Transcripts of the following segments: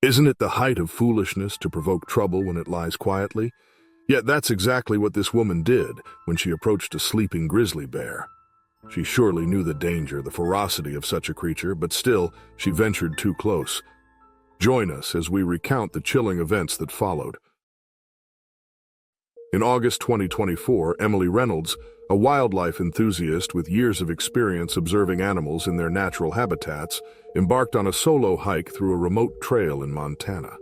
Isn't it the height of foolishness to provoke trouble when it lies quietly? Yet that's exactly what this woman did when she approached a sleeping grizzly bear. She surely knew the danger, the ferocity of such a creature, but still, she ventured too close. Join us as we recount the chilling events that followed. In August 2024, Emily Reynolds, a wildlife enthusiast with years of experience observing animals in their natural habitats, embarked on a solo hike through a remote trail in Montana.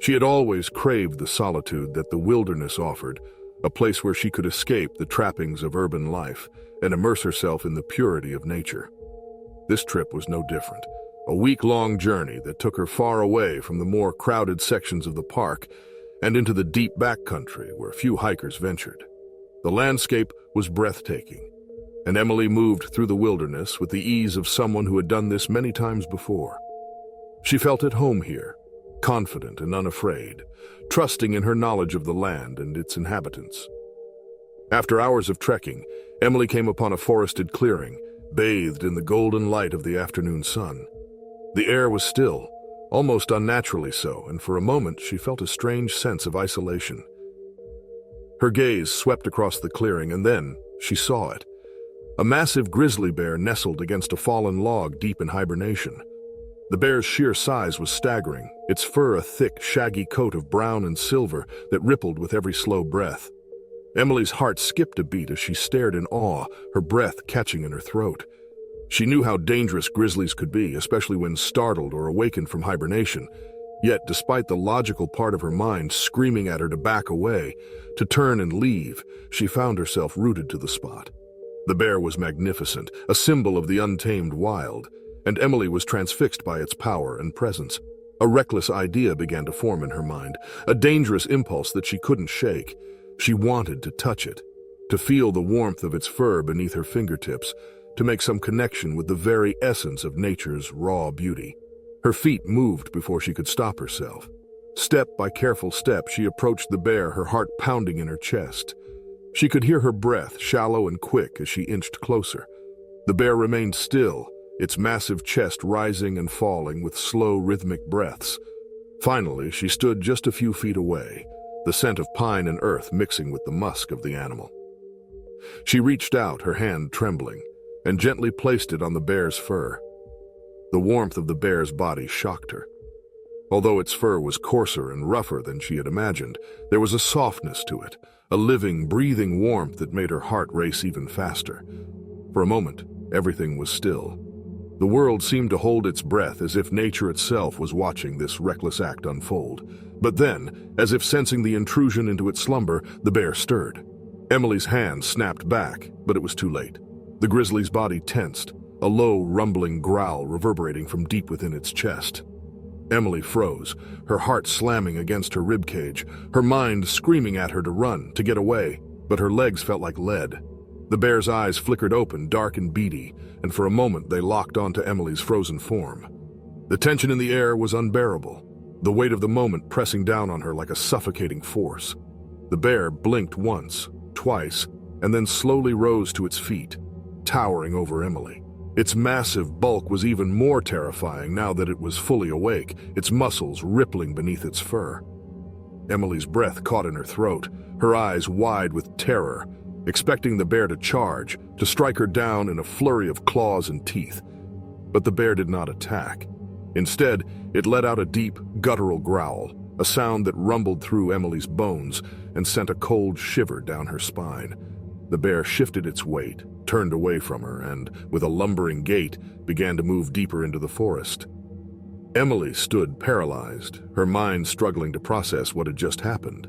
She had always craved the solitude that the wilderness offered, a place where she could escape the trappings of urban life and immerse herself in the purity of nature. This trip was no different, a week-long journey that took her far away from the more crowded sections of the park and into the deep backcountry where few hikers ventured. The landscape was breathtaking, and Emily moved through the wilderness with the ease of someone who had done this many times before. She felt at home here, confident and unafraid, trusting in her knowledge of the land and its inhabitants. After hours of trekking, Emily came upon a forested clearing, bathed in the golden light of the afternoon sun. The air was still, almost unnaturally so, and for a moment she felt a strange sense of isolation. Her gaze swept across the clearing, and then she saw it. A massive grizzly bear nestled against a fallen log deep in hibernation. The bear's sheer size was staggering, its fur a thick, shaggy coat of brown and silver that rippled with every slow breath. Emily's heart skipped a beat as she stared in awe, her breath catching in her throat. She knew how dangerous grizzlies could be, especially when startled or awakened from hibernation. Yet, despite the logical part of her mind screaming at her to back away, to turn and leave, she found herself rooted to the spot. The bear was magnificent, a symbol of the untamed wild, and Emily was transfixed by its power and presence. A reckless idea began to form in her mind, a dangerous impulse that she couldn't shake. She wanted to touch it, to feel the warmth of its fur beneath her fingertips, to make some connection with the very essence of nature's raw beauty. Her feet moved before she could stop herself. Step by careful step, she approached the bear, her heart pounding in her chest. She could hear her breath, shallow and quick, as she inched closer. The bear remained still, its massive chest rising and falling with slow, rhythmic breaths. Finally, she stood just a few feet away, the scent of pine and earth mixing with the musk of the animal. She reached out, her hand trembling, and gently placed it on the bear's fur. The warmth of the bear's body shocked her. Although its fur was coarser and rougher than she had imagined, there was a softness to it, a living, breathing warmth that made her heart race even faster. For a moment, everything was still. The world seemed to hold its breath as if nature itself was watching this reckless act unfold. But then, as if sensing the intrusion into its slumber, the bear stirred. Emily's hand snapped back, but it was too late. The grizzly's body tensed, a low, rumbling growl reverberating from deep within its chest. Emily froze, her heart slamming against her ribcage, her mind screaming at her to run, to get away, but her legs felt like lead. The bear's eyes flickered open, dark and beady, and for a moment they locked onto Emily's frozen form. The tension in the air was unbearable, the weight of the moment pressing down on her like a suffocating force. The bear blinked once, twice, and then slowly rose to its feet, towering over Emily. Its massive bulk was even more terrifying now that it was fully awake, its muscles rippling beneath its fur. Emily's breath caught in her throat, her eyes wide with terror, expecting the bear to charge, to strike her down in a flurry of claws and teeth. But the bear did not attack. Instead, it let out a deep, guttural growl, a sound that rumbled through Emily's bones and sent a cold shiver down her spine. The bear shifted its weight, turned away from her, and, with a lumbering gait, began to move deeper into the forest. Emily stood paralyzed, her mind struggling to process what had just happened.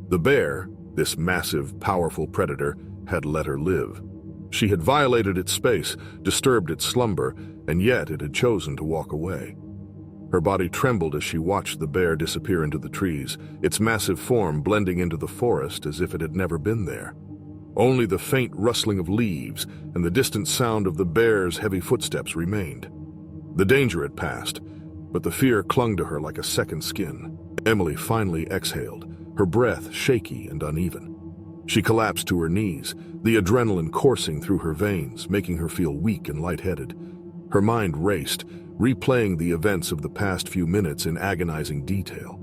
The bear, this massive, powerful predator, had let her live. She had violated its space, disturbed its slumber, and yet it had chosen to walk away. Her body trembled as she watched the bear disappear into the trees, its massive form blending into the forest as if it had never been there. Only the faint rustling of leaves and the distant sound of the bear's heavy footsteps remained. The danger had passed, but the fear clung to her like a second skin. Emily finally exhaled, her breath shaky and uneven. She collapsed to her knees, the adrenaline coursing through her veins, making her feel weak and lightheaded. Her mind raced, replaying the events of the past few minutes in agonizing detail.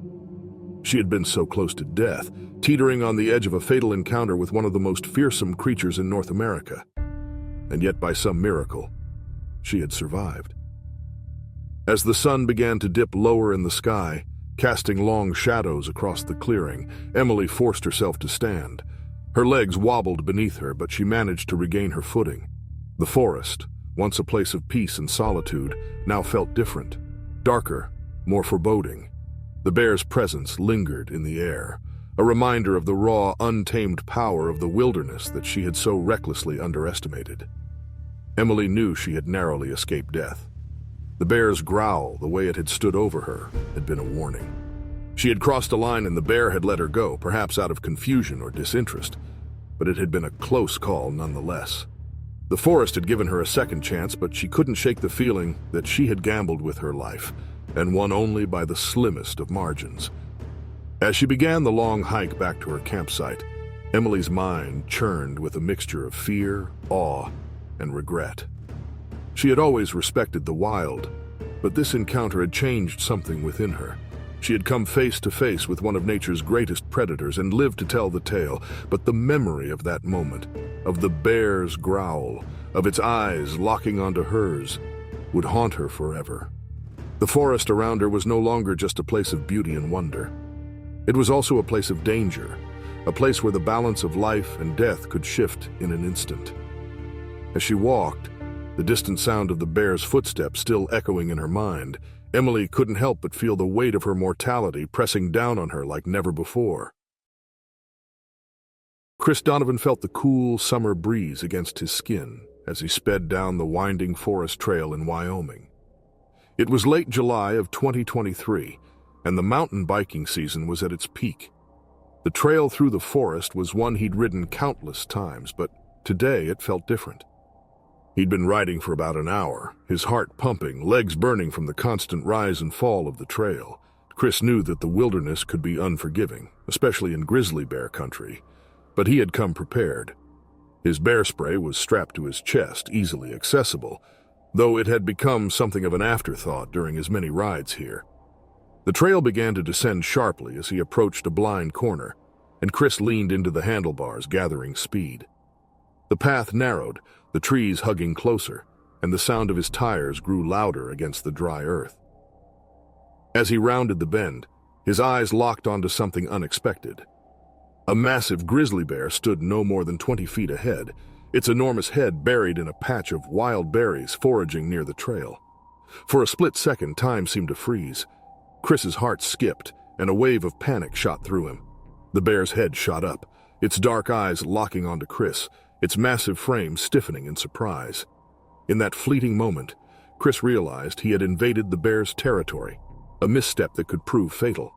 She had been so close to death, teetering on the edge of a fatal encounter with one of the most fearsome creatures in North America. And yet, by some miracle, she had survived. As the sun began to dip lower in the sky, casting long shadows across the clearing, Emily forced herself to stand. Her legs wobbled beneath her, but she managed to regain her footing. The forest, once a place of peace and solitude, now felt different, darker, more foreboding. The bear's presence lingered in the air, a reminder of the raw, untamed power of the wilderness that she had so recklessly underestimated. Emily knew she had narrowly escaped death. The bear's growl, the way it had stood over her, had been a warning. She had crossed a line and the bear had let her go, perhaps out of confusion or disinterest, but it had been a close call nonetheless. The forest had given her a second chance, but she couldn't shake the feeling that she had gambled with her life, and won only by the slimmest of margins. As she began the long hike back to her campsite, Emily's mind churned with a mixture of fear, awe, and regret. She had always respected the wild, but this encounter had changed something within her. She had come face to face with one of nature's greatest predators and lived to tell the tale, but the memory of that moment, of the bear's growl, of its eyes locking onto hers, would haunt her forever. The forest around her was no longer just a place of beauty and wonder. It was also a place of danger, a place where the balance of life and death could shift in an instant. As she walked, the distant sound of the bear's footsteps still echoing in her mind, Emily couldn't help but feel the weight of her mortality pressing down on her like never before. Chris Donovan felt the cool summer breeze against his skin as he sped down the winding forest trail in Wyoming. It was late July of 2023, and the mountain biking season was at its peak. The trail through the forest was one he'd ridden countless times, but today it felt different. He'd been riding for about an hour, his heart pumping, legs burning from the constant rise and fall of the trail. Chris knew that the wilderness could be unforgiving, especially in grizzly bear country, but he had come prepared. His bear spray was strapped to his chest, easily accessible, though it had become something of an afterthought during his many rides here. The trail began to descend sharply as he approached a blind corner, and Chris leaned into the handlebars, gathering speed. The path narrowed, the trees hugging closer, and the sound of his tires grew louder against the dry earth. As he rounded the bend, his eyes locked onto something unexpected. A massive grizzly bear stood no more than 20 feet ahead, its enormous head buried in a patch of wild berries foraging near the trail. For a split second, time seemed to freeze. Chris's heart skipped, and a wave of panic shot through him. The bear's head shot up, its dark eyes locking onto Chris, its massive frame stiffening in surprise. In that fleeting moment, Chris realized he had invaded the bear's territory, a misstep that could prove fatal.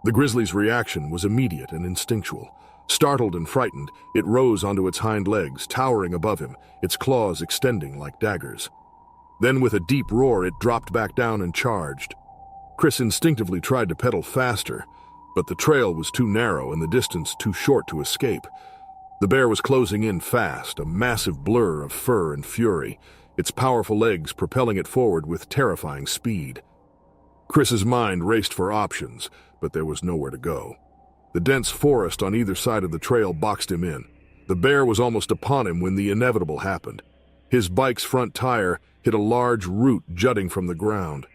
The grizzly's reaction was immediate and instinctual. Startled and frightened, it rose onto its hind legs, towering above him, its claws extending like daggers. Then with a deep roar, it dropped back down and charged. Chris instinctively tried to pedal faster, but the trail was too narrow and the distance too short to escape. The bear was closing in fast, a massive blur of fur and fury, its powerful legs propelling it forward with terrifying speed. Chris's mind raced for options, but there was nowhere to go. The dense forest on either side of the trail boxed him in. The bear was almost upon him when the inevitable happened. His bike's front tire hit a large root jutting from the ground.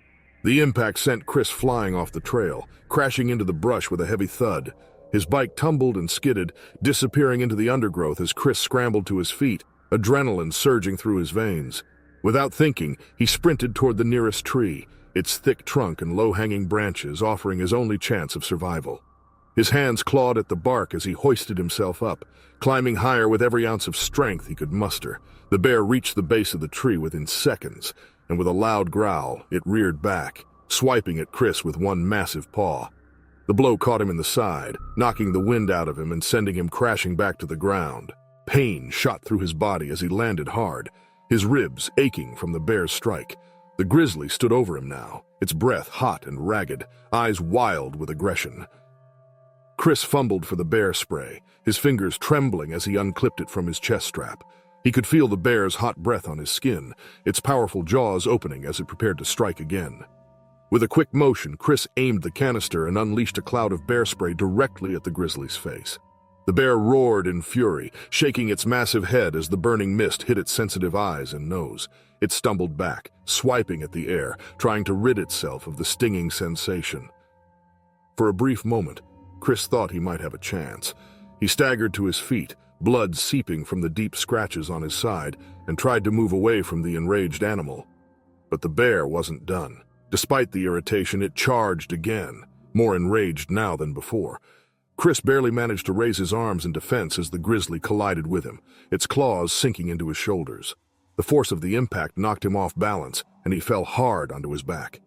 The impact sent Chris flying off the trail, crashing into the brush with a heavy thud. His bike tumbled and skidded, disappearing into the undergrowth as Chris scrambled to his feet, adrenaline surging through his veins. Without thinking, he sprinted toward the nearest tree, its thick trunk and low-hanging branches offering his only chance of survival. His hands clawed at the bark as he hoisted himself up, climbing higher with every ounce of strength he could muster. The bear reached the base of the tree within seconds, and with a loud growl, it reared back, swiping at Chris with one massive paw. The blow caught him in the side, knocking the wind out of him and sending him crashing back to the ground. Pain shot through his body as he landed hard, his ribs aching from the bear's strike. The grizzly stood over him now, its breath hot and ragged, eyes wild with aggression. Chris fumbled for the bear spray, his fingers trembling as he unclipped it from his chest strap. He could feel the bear's hot breath on his skin, its powerful jaws opening as it prepared to strike again. With a quick motion, Chris aimed the canister and unleashed a cloud of bear spray directly at the grizzly's face. The bear roared in fury, shaking its massive head as the burning mist hit its sensitive eyes and nose. It stumbled back, swiping at the air, trying to rid itself of the stinging sensation. For a brief moment, Chris thought he might have a chance. He staggered to his feet, blood seeping from the deep scratches on his side, and tried to move away from the enraged animal. But the bear wasn't done. Despite the irritation, it charged again, more enraged now than before. Chris barely managed to raise his arms in defense as the grizzly collided with him, its claws sinking into his shoulders. The force of the impact knocked him off balance, and he fell hard onto his back.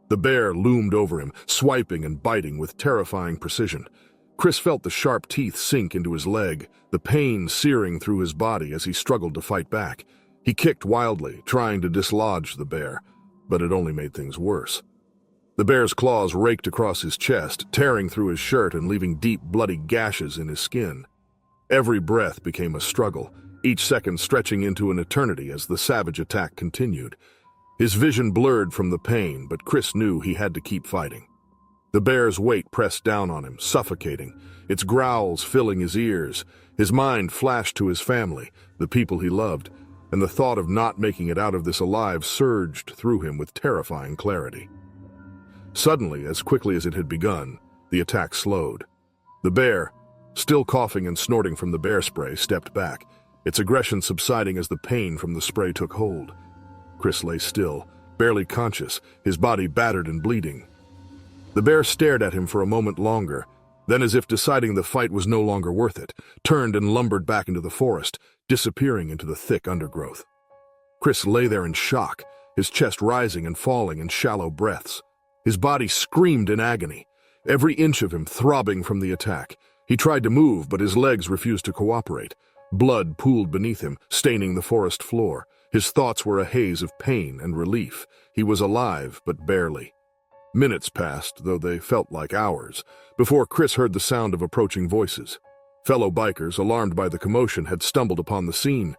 The bear loomed over him, swiping and biting with terrifying precision. Chris felt the sharp teeth sink into his leg, the pain searing through his body as he struggled to fight back. He kicked wildly, trying to dislodge the bear, but it only made things worse. The bear's claws raked across his chest, tearing through his shirt and leaving deep, bloody gashes in his skin. Every breath became a struggle, each second stretching into an eternity as the savage attack continued. His vision blurred from the pain, but Chris knew he had to keep fighting. The bear's weight pressed down on him, suffocating, its growls filling his ears. His mind flashed to his family, the people he loved, and the thought of not making it out of this alive surged through him with terrifying clarity. Suddenly, as quickly as it had begun, the attack slowed. The bear, still coughing and snorting from the bear spray, stepped back, its aggression subsiding as the pain from the spray took hold. Chris lay still, barely conscious, his body battered and bleeding. The bear stared at him for a moment longer, then, as if deciding the fight was no longer worth it, turned and lumbered back into the forest, disappearing into the thick undergrowth. Chris lay there in shock, his chest rising and falling in shallow breaths. His body screamed in agony, every inch of him throbbing from the attack. He tried to move, but his legs refused to cooperate. Blood pooled beneath him, staining the forest floor. His thoughts were a haze of pain and relief. He was alive, but barely. Minutes passed, though they felt like hours, before Chris heard the sound of approaching voices. Fellow bikers, alarmed by the commotion, had stumbled upon the scene.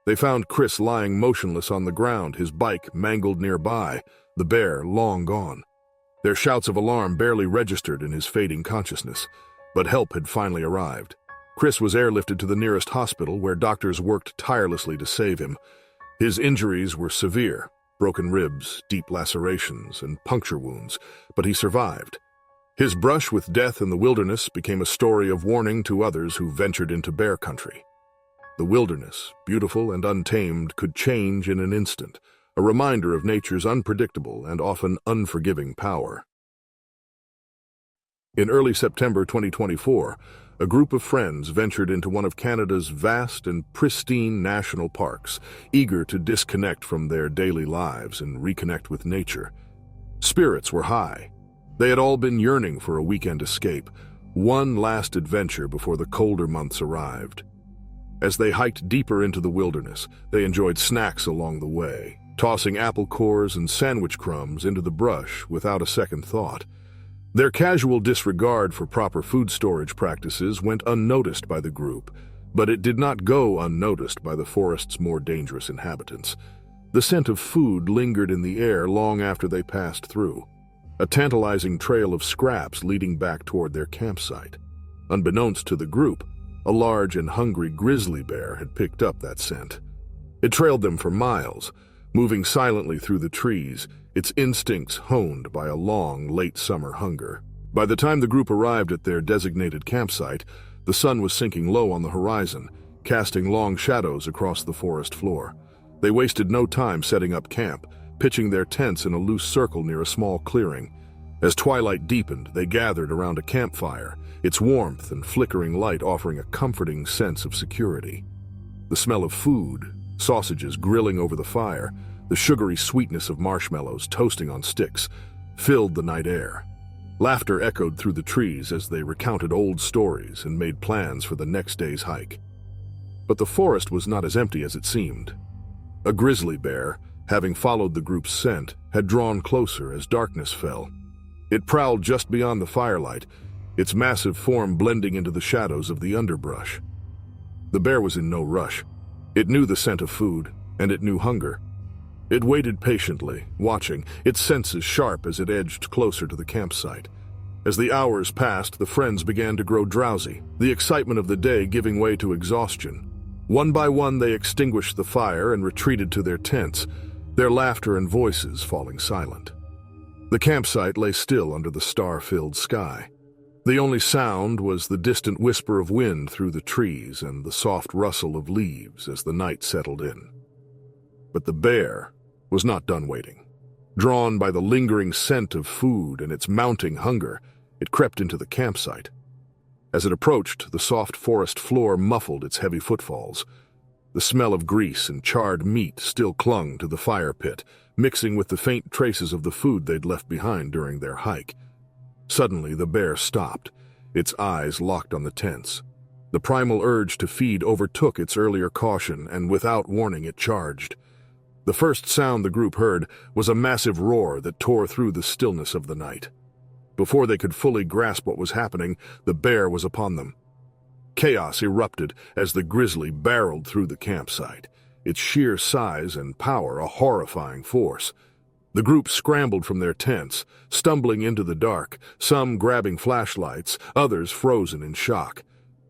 They found Chris lying motionless on the ground, his bike mangled nearby, the bear long gone. Their shouts of alarm barely registered in his fading consciousness, but help had finally arrived. Chris was airlifted to the nearest hospital, where doctors worked tirelessly to save him. His injuries were severe, broken ribs, deep lacerations, and puncture wounds, but he survived. His brush with death in the wilderness became a story of warning to others who ventured into bear country. The wilderness, beautiful and untamed, could change in an instant, a reminder of nature's unpredictable and often unforgiving power. In early September 2024, a group of friends ventured into one of Canada's vast and pristine national parks, eager to disconnect from their daily lives and reconnect with nature. Spirits were high. They had all been yearning for a weekend escape, one last adventure before the colder months arrived. As they hiked deeper into the wilderness, they enjoyed snacks along the way, tossing apple cores and sandwich crumbs into the brush without a second thought. Their casual disregard for proper food storage practices went unnoticed by the group, but it did not go unnoticed by the forest's more dangerous inhabitants. The scent of food lingered in the air long after they passed through, a tantalizing trail of scraps leading back toward their campsite. Unbeknownst to the group, a large and hungry grizzly bear had picked up that scent. It trailed them for miles, moving silently through the trees, its instincts honed by a long, late summer hunger. By the time the group arrived at their designated campsite, the sun was sinking low on the horizon, casting long shadows across the forest floor. They wasted no time setting up camp, pitching their tents in a loose circle near a small clearing. As twilight deepened, they gathered around a campfire, its warmth and flickering light offering a comforting sense of security. The smell of food, sausages grilling over the fire, the sugary sweetness of marshmallows toasting on sticks, filled the night air. Laughter echoed through the trees as they recounted old stories and made plans for the next day's hike. But the forest was not as empty as it seemed. A grizzly bear, having followed the group's scent, had drawn closer as darkness fell. It prowled just beyond the firelight, its massive form blending into the shadows of the underbrush. The bear was in no rush. It knew the scent of food, and it knew hunger. It waited patiently, watching, its senses sharp as it edged closer to the campsite. As the hours passed, the friends began to grow drowsy, the excitement of the day giving way to exhaustion. One by one, they extinguished the fire and retreated to their tents, their laughter and voices falling silent. The campsite lay still under the star-filled sky. The only sound was the distant whisper of wind through the trees and the soft rustle of leaves as the night settled in. But the bear was not done waiting. Drawn by the lingering scent of food and its mounting hunger, it crept into the campsite. As it approached, the soft forest floor muffled its heavy footfalls. The smell of grease and charred meat still clung to the fire pit, mixing with the faint traces of the food they'd left behind during their hike. Suddenly, the bear stopped, its eyes locked on the tents. The primal urge to feed overtook its earlier caution, and without warning, it charged. The first sound the group heard was a massive roar that tore through the stillness of the night. Before they could fully grasp what was happening, the bear was upon them. Chaos erupted as the grizzly barreled through the campsite, its sheer size and power a horrifying force. The group scrambled from their tents, stumbling into the dark, some grabbing flashlights, others frozen in shock.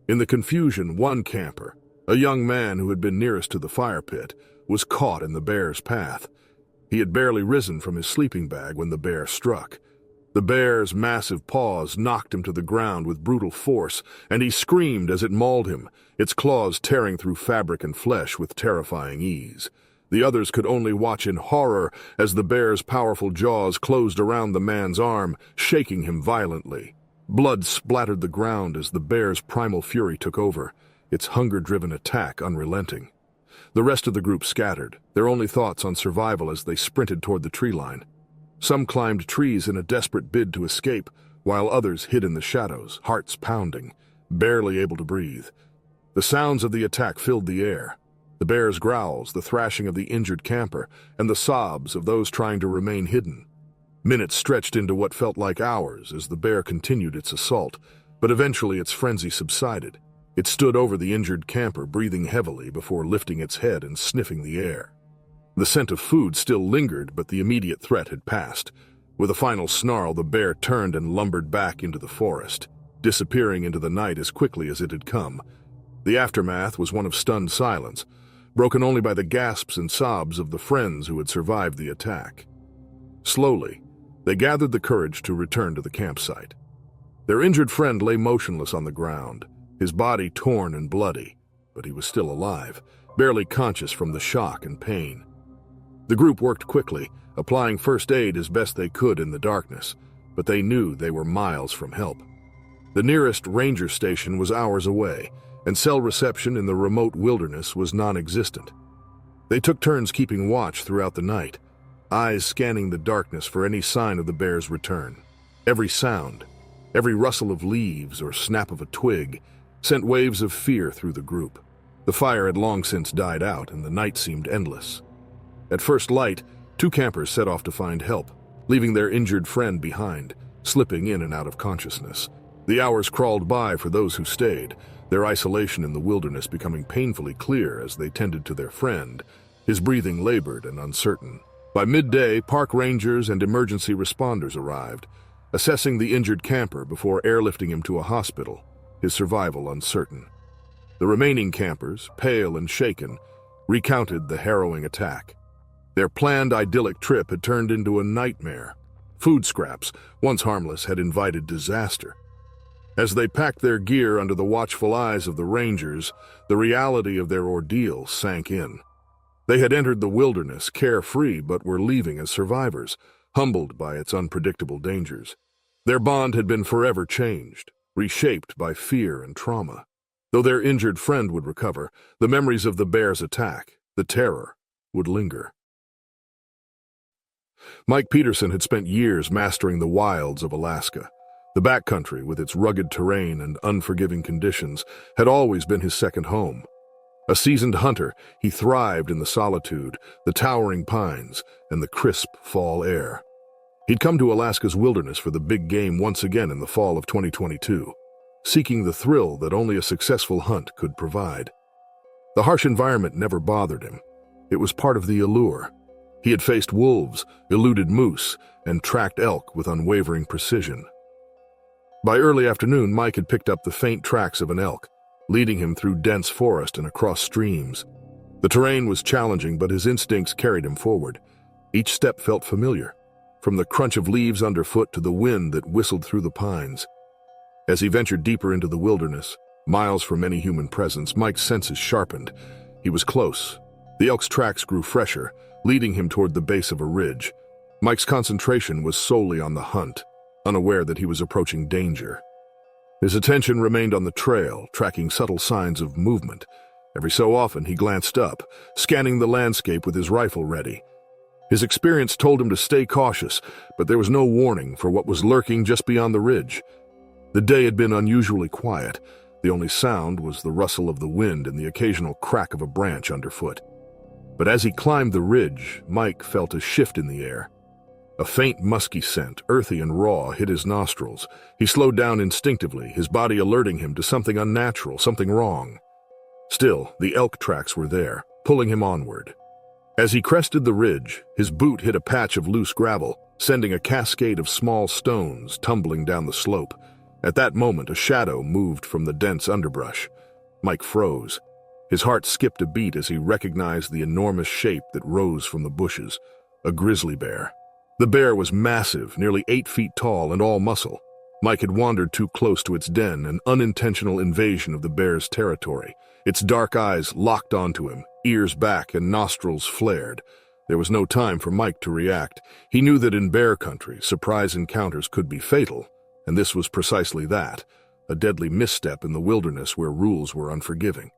In the confusion, one camper, a young man who had been nearest to the fire pit, was caught in the bear's path. He had barely risen from his sleeping bag when the bear struck. The bear's massive paws knocked him to the ground with brutal force, and he screamed as it mauled him, its claws tearing through fabric and flesh with terrifying ease. The others could only watch in horror as the bear's powerful jaws closed around the man's arm, shaking him violently. Blood splattered the ground as the bear's primal fury took over, its hunger-driven attack unrelenting. The rest of the group scattered, their only thoughts on survival as they sprinted toward the tree line. Some climbed trees in a desperate bid to escape, while others hid in the shadows, hearts pounding, barely able to breathe. The sounds of the attack filled the air. The bear's growls, the thrashing of the injured camper, and the sobs of those trying to remain hidden. Minutes stretched into what felt like hours as the bear continued its assault, but eventually its frenzy subsided. It stood over the injured camper, breathing heavily before lifting its head and sniffing the air. The scent of food still lingered, but the immediate threat had passed. With a final snarl, the bear turned and lumbered back into the forest, disappearing into the night as quickly as it had come. The aftermath was one of stunned silence, broken only by the gasps and sobs of the friends who had survived the attack. Slowly, they gathered the courage to return to the campsite. Their injured friend lay motionless on the ground, his body torn and bloody, but he was still alive, barely conscious from the shock and pain. The group worked quickly, applying first aid as best they could in the darkness, but they knew they were miles from help. The nearest ranger station was hours away, and cell reception in the remote wilderness was non-existent. They took turns keeping watch throughout the night, eyes scanning the darkness for any sign of the bear's return. Every sound, every rustle of leaves or snap of a twig, sent waves of fear through the group. The fire had long since died out, and the night seemed endless. At first light, two campers set off to find help, leaving their injured friend behind, slipping in and out of consciousness. The hours crawled by for those who stayed, their isolation in the wilderness becoming painfully clear as they tended to their friend, his breathing labored and uncertain. By midday, park rangers and emergency responders arrived, assessing the injured camper before airlifting him to a hospital, his survival uncertain. The remaining campers, pale and shaken, recounted the harrowing attack. Their planned idyllic trip had turned into a nightmare. Food scraps, once harmless, had invited disaster. As they packed their gear under the watchful eyes of the rangers, the reality of their ordeal sank in. They had entered the wilderness carefree but were leaving as survivors, humbled by its unpredictable dangers. Their bond had been forever changed, reshaped by fear and trauma. Though their injured friend would recover, the memories of the bear's attack, the terror, would linger. Mike Peterson had spent years mastering the wilds of Alaska. The backcountry, with its rugged terrain and unforgiving conditions, had always been his second home. A seasoned hunter, he thrived in the solitude, the towering pines, and the crisp fall air. He'd come to Alaska's wilderness for the big game once again in the fall of 2022, seeking the thrill that only a successful hunt could provide. The harsh environment never bothered him. It was part of the allure. He had faced wolves, eluded moose, and tracked elk with unwavering precision. By early afternoon, Mike had picked up the faint tracks of an elk, leading him through dense forest and across streams. The terrain was challenging, but his instincts carried him forward. Each step felt familiar, from the crunch of leaves underfoot to the wind that whistled through the pines. As he ventured deeper into the wilderness, miles from any human presence, Mike's senses sharpened. He was close. The elk's tracks grew fresher, leading him toward the base of a ridge. Mike's concentration was solely on the hunt, unaware that he was approaching danger. His attention remained on the trail, tracking subtle signs of movement. Every so often he glanced up, scanning the landscape with his rifle ready. His experience told him to stay cautious, but there was no warning for what was lurking just beyond the ridge. The day had been unusually quiet. The only sound was the rustle of the wind and the occasional crack of a branch underfoot. But as he climbed the ridge, Mike felt a shift in the air. A faint musky scent, earthy and raw, hit his nostrils. He slowed down instinctively, his body alerting him to something unnatural, something wrong. Still, the elk tracks were there, pulling him onward. As he crested the ridge, his boot hit a patch of loose gravel, sending a cascade of small stones tumbling down the slope. At that moment, a shadow moved from the dense underbrush. Mike froze. His heart skipped a beat as he recognized the enormous shape that rose from the bushes, a grizzly bear. The bear was massive, nearly 8 feet tall and all muscle. Mike had wandered too close to its den, an unintentional invasion of the bear's territory. Its dark eyes locked onto him, ears back and nostrils flared. There was no time for Mike to react. He knew that in bear country, surprise encounters could be fatal, and this was precisely that, a deadly misstep in the wilderness where rules were unforgiving.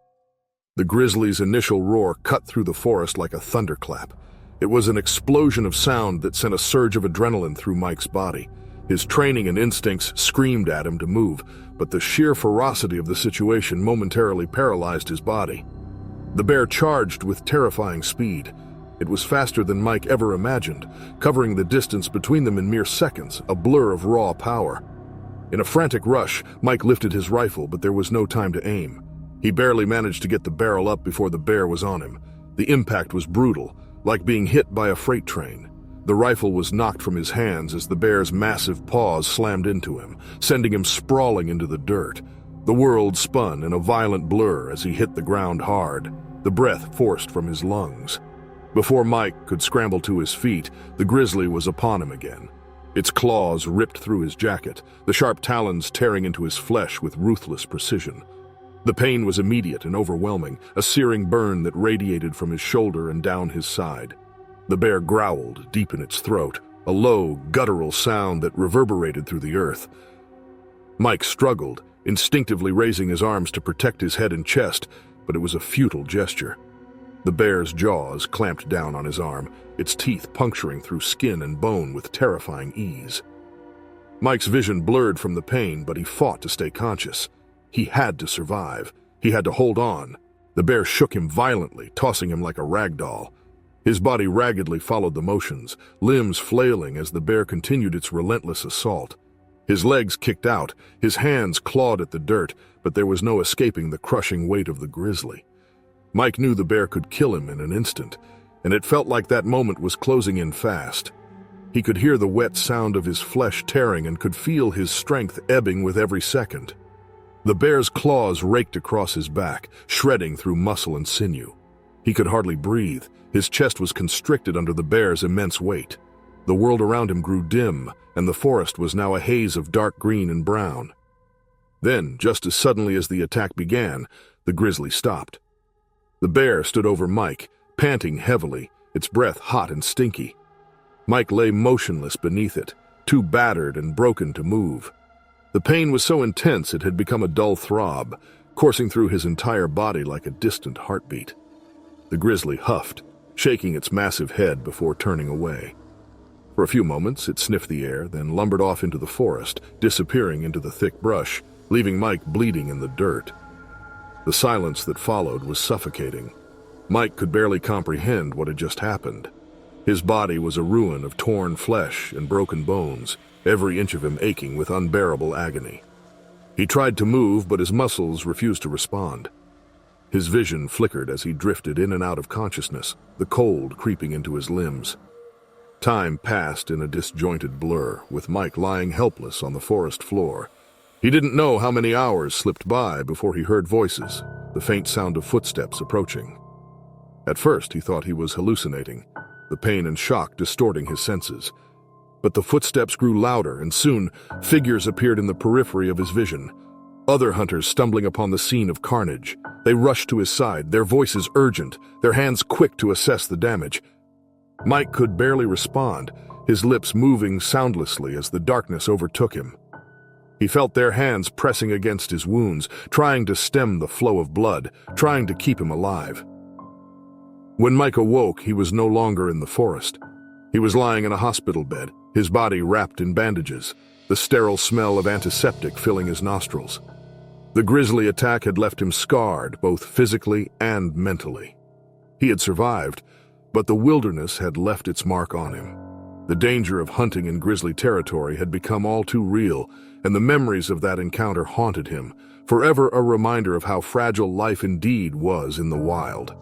The grizzly's initial roar cut through the forest like a thunderclap. It was an explosion of sound that sent a surge of adrenaline through Mike's body. His training and instincts screamed at him to move, but the sheer ferocity of the situation momentarily paralyzed his body. The bear charged with terrifying speed. It was faster than Mike ever imagined, covering the distance between them in mere seconds, a blur of raw power. In a frantic rush, Mike lifted his rifle, but there was no time to aim. He barely managed to get the barrel up before the bear was on him. The impact was brutal, like being hit by a freight train. The rifle was knocked from his hands as the bear's massive paws slammed into him, sending him sprawling into the dirt. The world spun in a violent blur as he hit the ground hard, the breath forced from his lungs. Before Mike could scramble to his feet, the grizzly was upon him again. Its claws ripped through his jacket, the sharp talons tearing into his flesh with ruthless precision. The pain was immediate and overwhelming, a searing burn that radiated from his shoulder and down his side. The bear growled deep in its throat, a low, guttural sound that reverberated through the earth. Mike struggled, instinctively raising his arms to protect his head and chest, but it was a futile gesture. The bear's jaws clamped down on his arm, its teeth puncturing through skin and bone with terrifying ease. Mike's vision blurred from the pain, but he fought to stay conscious. He had to survive. He had to hold on. The bear shook him violently, tossing him like a rag doll. His body raggedly followed the motions, limbs flailing as the bear continued its relentless assault. His legs kicked out, his hands clawed at the dirt, but there was no escaping the crushing weight of the grizzly. Mike knew the bear could kill him in an instant, and it felt like that moment was closing in fast. He could hear the wet sound of his flesh tearing and could feel his strength ebbing with every second. The bear's claws raked across his back, shredding through muscle and sinew. He could hardly breathe. His chest was constricted under the bear's immense weight. The world around him grew dim, and the forest was now a haze of dark green and brown. Then, just as suddenly as the attack began, the grizzly stopped. The bear stood over Mike, panting heavily, its breath hot and stinky. Mike lay motionless beneath it, too battered and broken to move. The pain was so intense it had become a dull throb, coursing through his entire body like a distant heartbeat. The grizzly huffed, shaking its massive head before turning away. For a few moments it sniffed the air, then lumbered off into the forest, disappearing into the thick brush, leaving Mike bleeding in the dirt. The silence that followed was suffocating. Mike could barely comprehend what had just happened. His body was a ruin of torn flesh and broken bones, every inch of him aching with unbearable agony. He tried to move, but his muscles refused to respond. His vision flickered as he drifted in and out of consciousness, the cold creeping into his limbs. Time passed in a disjointed blur, with Mike lying helpless on the forest floor. He didn't know how many hours slipped by before he heard voices, the faint sound of footsteps approaching. At first, he thought he was hallucinating, the pain and shock distorting his senses. But the footsteps grew louder, and soon, figures appeared in the periphery of his vision. Other hunters stumbling upon the scene of carnage. They rushed to his side, their voices urgent, their hands quick to assess the damage. Mike could barely respond, his lips moving soundlessly as the darkness overtook him. He felt their hands pressing against his wounds, trying to stem the flow of blood, trying to keep him alive. When Mike awoke, he was no longer in the forest. He was lying in a hospital bed, his body wrapped in bandages, the sterile smell of antiseptic filling his nostrils. The grizzly attack had left him scarred, both physically and mentally. He had survived, but the wilderness had left its mark on him. The danger of hunting in grizzly territory had become all too real, and the memories of that encounter haunted him, forever a reminder of how fragile life indeed was in the wild.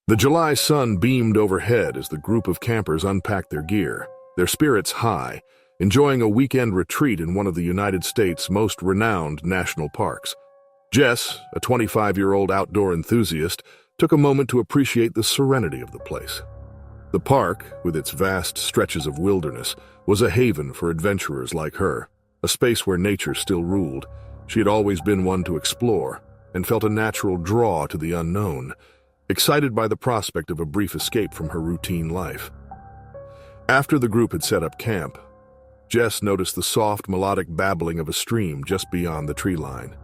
The July sun beamed overhead as the group of campers unpacked their gear, their spirits high, enjoying a weekend retreat in one of the United States' most renowned national parks. Jess, a 25-year-old outdoor enthusiast, took a moment to appreciate the serenity of the place. The park, with its vast stretches of wilderness, was a haven for adventurers like her, a space where nature still ruled. She had always been one to explore, and felt a natural draw to the unknown, excited by the prospect of a brief escape from her routine life. After the group had set up camp, Jess noticed the soft, melodic babbling of a stream just beyond the tree line.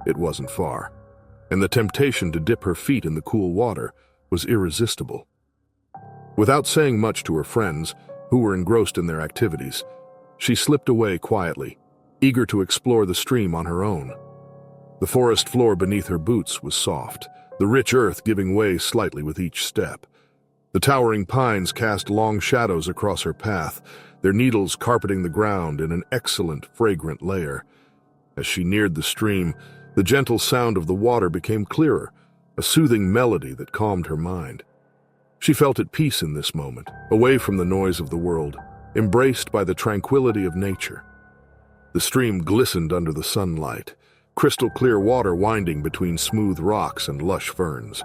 It wasn't far, and the temptation to dip her feet in the cool water was irresistible. Without saying much to her friends, who were engrossed in their activities, she slipped away quietly, eager to explore the stream on her own. The forest floor beneath her boots was soft, the rich earth giving way slightly with each step. The towering pines cast long shadows across her path, their needles carpeting the ground in an excellent, fragrant layer. As she neared the stream, the gentle sound of the water became clearer, a soothing melody that calmed her mind. She felt at peace in this moment, away from the noise of the world, embraced by the tranquility of nature. The stream glistened under the sunlight, crystal-clear water winding between smooth rocks and lush ferns.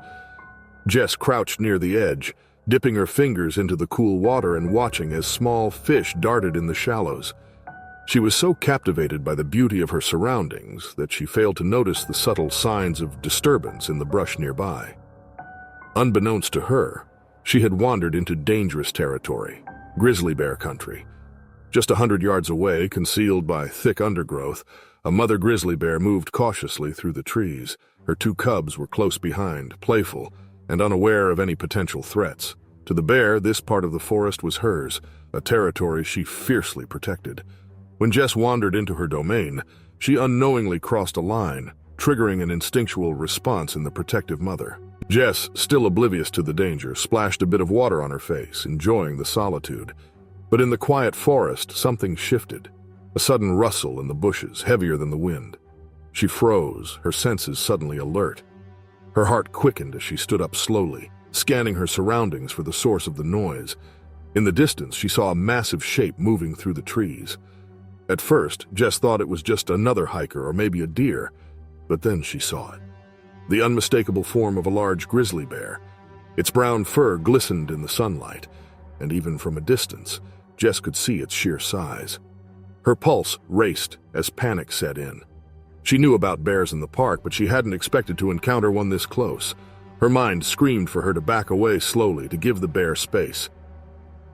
Jess crouched near the edge, dipping her fingers into the cool water and watching as small fish darted in the shallows. She was so captivated by the beauty of her surroundings that she failed to notice the subtle signs of disturbance in the brush nearby. Unbeknownst to her, she had wandered into dangerous territory, grizzly bear country. Just 100 yards away, concealed by thick undergrowth, a mother grizzly bear moved cautiously through the trees. Her 2 cubs were close behind, playful, and unaware of any potential threats. To the bear, this part of the forest was hers, a territory she fiercely protected. When Jess wandered into her domain, she unknowingly crossed a line, triggering an instinctual response in the protective mother. Jess, still oblivious to the danger, splashed a bit of water on her face, enjoying the solitude. But in the quiet forest, something shifted. A sudden rustle in the bushes, heavier than the wind. She froze, her senses suddenly alert. Her heart quickened as she stood up slowly, scanning her surroundings for the source of the noise. In the distance, she saw a massive shape moving through the trees. At first, Jess thought it was just another hiker or maybe a deer, but then she saw it. The unmistakable form of a large grizzly bear. Its brown fur glistened in the sunlight, and even from a distance, Jess could see its sheer size. Her pulse raced as panic set in. She knew about bears in the park, but she hadn't expected to encounter one this close. Her mind screamed for her to back away slowly to give the bear space.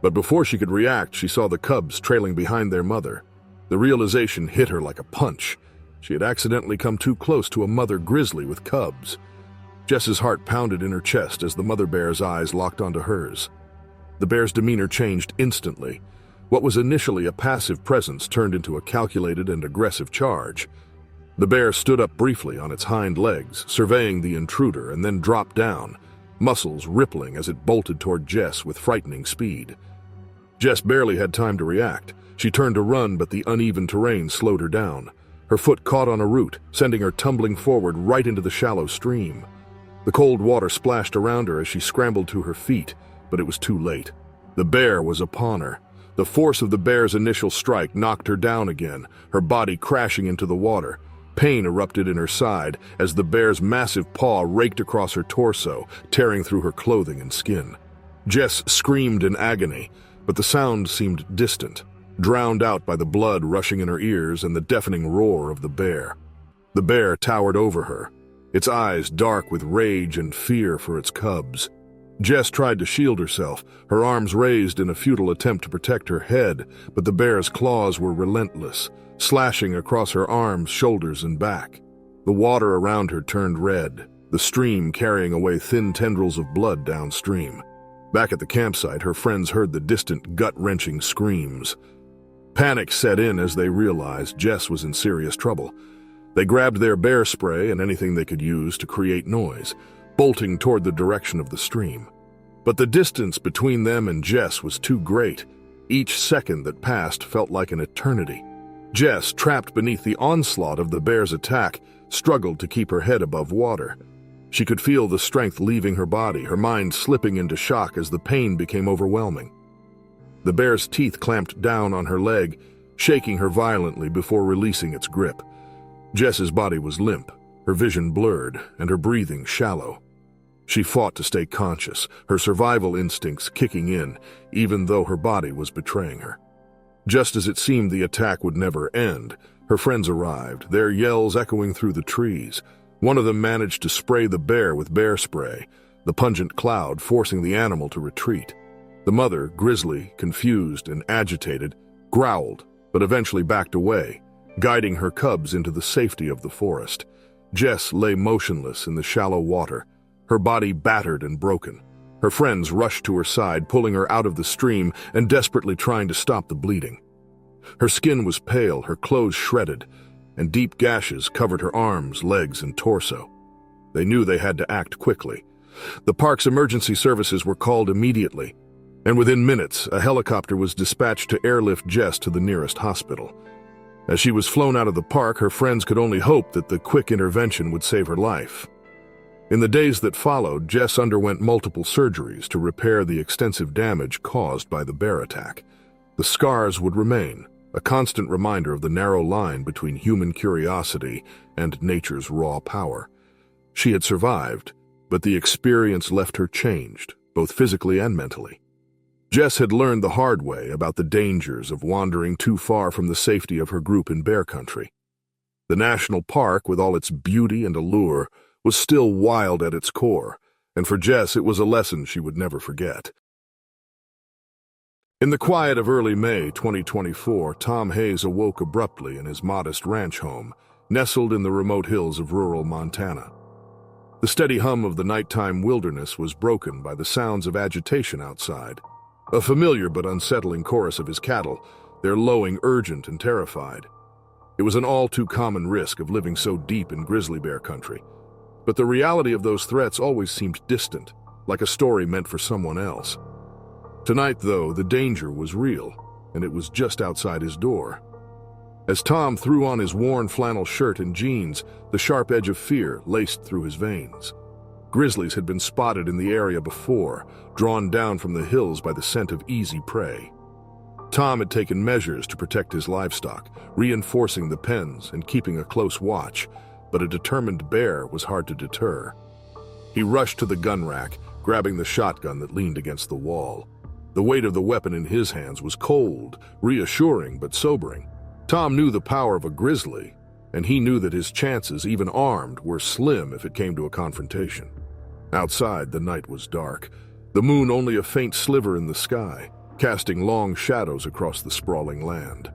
But before she could react, she saw the cubs trailing behind their mother. The realization hit her like a punch. She had accidentally come too close to a mother grizzly with cubs. Jess's heart pounded in her chest as the mother bear's eyes locked onto hers. The bear's demeanor changed instantly. What was initially a passive presence turned into a calculated and aggressive charge. The bear stood up briefly on its hind legs, surveying the intruder, and then dropped down, muscles rippling as it bolted toward Jess with frightening speed. Jess barely had time to react. She turned to run, but the uneven terrain slowed her down. Her foot caught on a root, sending her tumbling forward right into the shallow stream. The cold water splashed around her as she scrambled to her feet, but it was too late. The bear was upon her. The force of the bear's initial strike knocked her down again, her body crashing into the water. Pain erupted in her side as the bear's massive paw raked across her torso, tearing through her clothing and skin. Jess screamed in agony, but the sound seemed distant, drowned out by the blood rushing in her ears and the deafening roar of the bear. The bear towered over her, its eyes dark with rage and fear for its cubs. Jess tried to shield herself, her arms raised in a futile attempt to protect her head, but the bear's claws were relentless, slashing across her arms, shoulders, and back. The water around her turned red, the stream carrying away thin tendrils of blood downstream. Back at the campsite, her friends heard the distant, gut-wrenching screams. Panic set in as they realized Jess was in serious trouble. They grabbed their bear spray and anything they could use to create noise, bolting toward the direction of the stream. But the distance between them and Jess was too great. Each second that passed felt like an eternity. Jess, trapped beneath the onslaught of the bear's attack, struggled to keep her head above water. She could feel the strength leaving her body, her mind slipping into shock as the pain became overwhelming. The bear's teeth clamped down on her leg, shaking her violently before releasing its grip. Jess's body was limp, her vision blurred, and her breathing shallow. She fought to stay conscious, her survival instincts kicking in, even though her body was betraying her. Just as it seemed the attack would never end, her friends arrived, their yells echoing through the trees. One of them managed to spray the bear with bear spray, the pungent cloud forcing the animal to retreat. The mother, Grizzly, confused and agitated, growled, but eventually backed away, guiding her cubs into the safety of the forest. Jess lay motionless in the shallow water, her body battered and broken. Her friends rushed to her side, pulling her out of the stream and desperately trying to stop the bleeding. Her skin was pale, her clothes shredded, and deep gashes covered her arms, legs, and torso. They knew they had to act quickly. The park's emergency services were called immediately, and within minutes, a helicopter was dispatched to airlift Jess to the nearest hospital. As she was flown out of the park, her friends could only hope that the quick intervention would save her life. In the days that followed, Jess underwent multiple surgeries to repair the extensive damage caused by the bear attack. The scars would remain, a constant reminder of the narrow line between human curiosity and nature's raw power. She had survived, but the experience left her changed, both physically and mentally. Jess had learned the hard way about the dangers of wandering too far from the safety of her group in bear country. The national park, with all its beauty and allure, was still wild at its core, and for Jess it was a lesson she would never forget. In the quiet of early May 2024, Tom Hayes awoke abruptly in his modest ranch home, nestled in the remote hills of rural Montana. The steady hum of the nighttime wilderness was broken by the sounds of agitation outside. A familiar but unsettling chorus of his cattle, their lowing urgent and terrified. It was an all-too-common risk of living so deep in grizzly bear country. But the reality of those threats always seemed distant, like a story meant for someone else. Tonight, though, the danger was real, and it was just outside his door. As Tom threw on his worn flannel shirt and jeans, the sharp edge of fear laced through his veins. Grizzlies had been spotted in the area before, drawn down from the hills by the scent of easy prey. Tom had taken measures to protect his livestock, reinforcing the pens and keeping a close watch, but a determined bear was hard to deter. He rushed to the gun rack, grabbing the shotgun that leaned against the wall. The weight of the weapon in his hands was cold, reassuring but sobering. Tom knew the power of a grizzly, and he knew that his chances, even armed, were slim if it came to a confrontation. Outside, the night was dark, the moon only a faint sliver in the sky, casting long shadows across the sprawling land.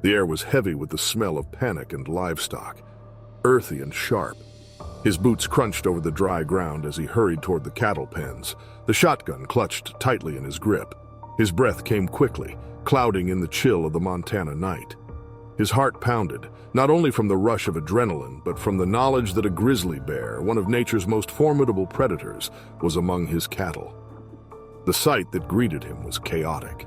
The air was heavy with the smell of panic and livestock, earthy and sharp. His boots crunched over the dry ground as he hurried toward the cattle pens, the shotgun clutched tightly in his grip. His breath came quickly, clouding in the chill of the Montana night. His heart pounded, not only from the rush of adrenaline, but from the knowledge that a grizzly bear, one of nature's most formidable predators, was among his cattle. The sight that greeted him was chaotic.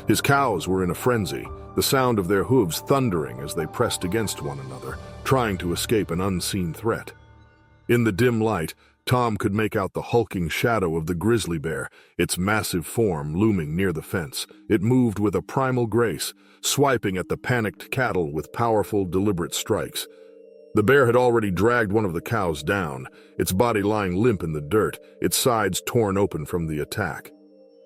His cows were in a frenzy, the sound of their hooves thundering as they pressed against one another, trying to escape an unseen threat. In the dim light, Tom could make out the hulking shadow of the grizzly bear, its massive form looming near the fence. It moved with a primal grace, swiping at the panicked cattle with powerful, deliberate strikes. The bear had already dragged one of the cows down, its body lying limp in the dirt, its sides torn open from the attack.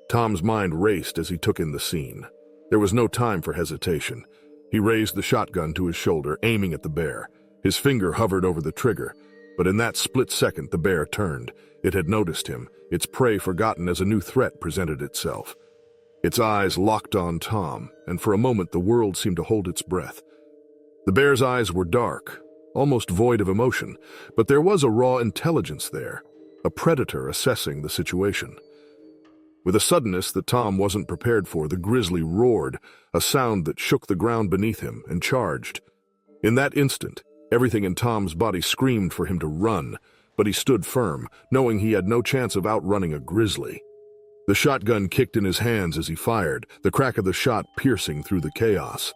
Tom's mind raced as he took in the scene. There was no time for hesitation. He raised the shotgun to his shoulder, aiming at the bear. His finger hovered over the trigger, but in that split second the bear turned. It had noticed him, its prey forgotten as a new threat presented itself. Its eyes locked on Tom, and for a moment the world seemed to hold its breath. The bear's eyes were dark, almost void of emotion, but there was a raw intelligence there, a predator assessing the situation. With a suddenness that Tom wasn't prepared for, the grizzly roared, a sound that shook the ground beneath him, and charged. In that instant, everything in Tom's body screamed for him to run, but he stood firm, knowing he had no chance of outrunning a grizzly. The shotgun kicked in his hands as he fired, the crack of the shot piercing through the chaos.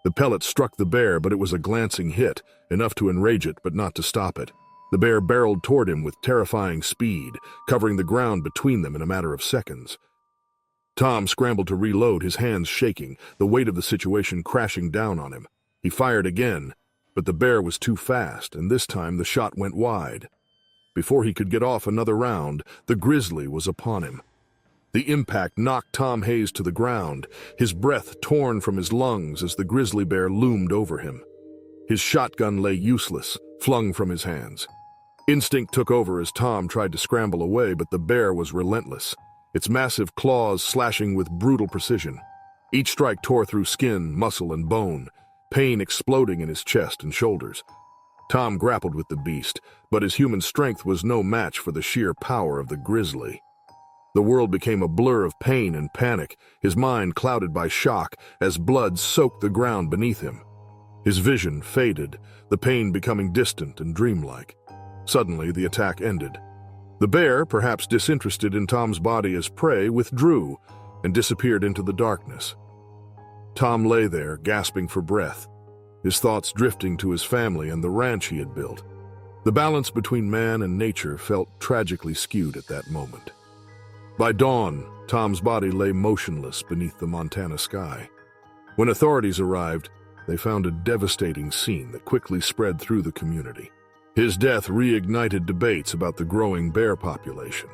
The pellet struck the bear, but it was a glancing hit, enough to enrage it but not to stop it. The bear barreled toward him with terrifying speed, covering the ground between them in a matter of seconds. Tom scrambled to reload, his hands shaking, the weight of the situation crashing down on him. He fired again, but the bear was too fast, and this time the shot went wide. Before he could get off another round, the grizzly was upon him. The impact knocked Tom Hayes to the ground, his breath torn from his lungs as the grizzly bear loomed over him. His shotgun lay useless, flung from his hands. Instinct took over as Tom tried to scramble away, but the bear was relentless, its massive claws slashing with brutal precision. Each strike tore through skin, muscle, and bone, pain exploding in his chest and shoulders. Tom grappled with the beast, but his human strength was no match for the sheer power of the grizzly. The world became a blur of pain and panic, his mind clouded by shock as blood soaked the ground beneath him. His vision faded, the pain becoming distant and dreamlike. Suddenly, the attack ended. The bear, perhaps disinterested in Tom's body as prey, withdrew and disappeared into the darkness. Tom lay there, gasping for breath, his thoughts drifting to his family and the ranch he had built. The balance between man and nature felt tragically skewed at that moment. By dawn, Tom's body lay motionless beneath the Montana sky. When authorities arrived, they found a devastating scene that quickly spread through the community. His death reignited debates about the growing bear population.